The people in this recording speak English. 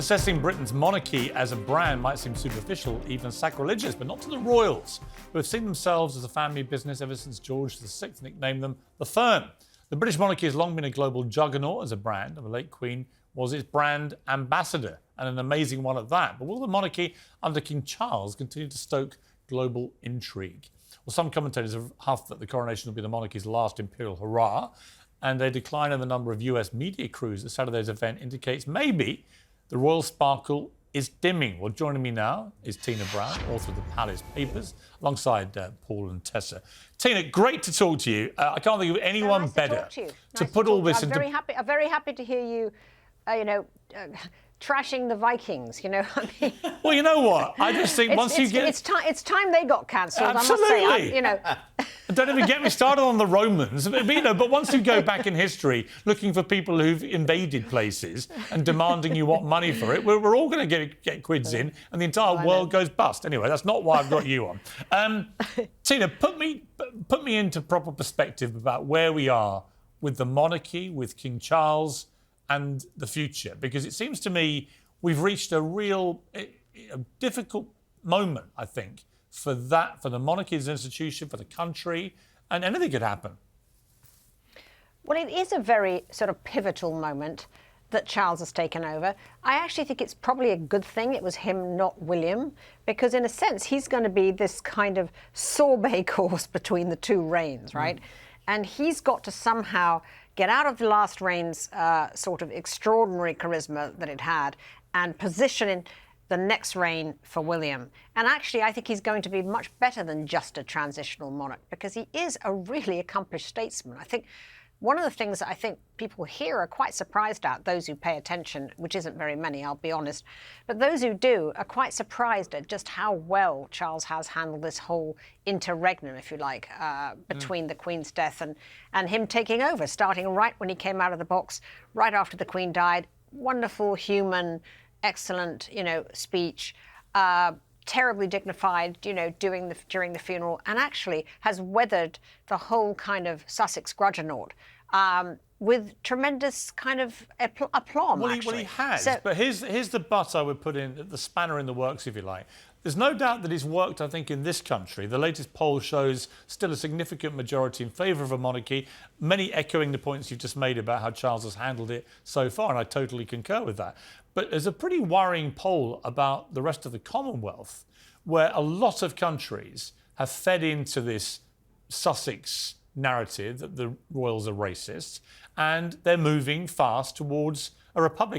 Assessing Britain's monarchy as a brand might seem superficial, even sacrilegious, but not to the royals, who have seen themselves as a family business ever since George VI nicknamed them the Firm. The British monarchy has long been a global juggernaut as a brand, and the late Queen was its brand ambassador, and an amazing one at that. But will the monarchy under King Charles continue to stoke global intrigue? Well, some commentators have huffed that the coronation will be the monarchy's last imperial hurrah, and a decline in the number of US media crews at Saturday's event indicates maybe the royal sparkle is dimming. Well, joining me now is Tina Brown, author of the Palace Papers, alongside Paul and Tessa. Tina, great to talk to you. I can't think of anyone better to put all this into... I'm very happy to hear you, trashing the Vikings, I mean... Well, you know what? I just think it's time they got cancelled, Absolutely. I must say. Don't even get me started on the Romans. But once you go back in history looking for people who've invaded places and demanding you want money for it, we're all going to get quids in and the entire world goes bust. Anyway, that's not why I've got you on. Tina, put me into proper perspective about where we are with the monarchy, with King Charles and the future, because it seems to me we've reached a real difficult moment, I think, for the monarchy as an institution, for the country, and anything could happen. Well, it is a very sort of pivotal moment that Charles has taken over. I actually think it's probably a good thing it was him, not William, because in a sense, he's going to be this kind of sorbet course between the two reigns, right? And he's got to somehow get out of the last reign's sort of extraordinary charisma that it had and position in the next reign for William. And actually, I think he's going to be much better than just a transitional monarch because he is a really accomplished statesman. I think one of the things that I think people here are quite surprised at, those who pay attention, which isn't very many, I'll be honest, but those who do are quite surprised at just how well Charles has handled this whole interregnum, if you like, between the Queen's death and him taking over, starting right when he came out of the box, right after the Queen died. Wonderful, human, excellent, speech, terribly dignified, during the funeral, and actually has weathered the whole kind of Sussex grudgernaut with tremendous kind of aplomb. Well, he has. But here's the but I would put in, the spanner in the works, if you like. There's no doubt that it's worked, I think, in this country. The latest poll shows still a significant majority in favour of a monarchy, many echoing the points you've just made about how Charles has handled it so far, and I totally concur with that. But there's a pretty worrying poll about the rest of the Commonwealth, where a lot of countries have fed into this Sussex narrative that the royals are racist, and they're moving fast towards a republic.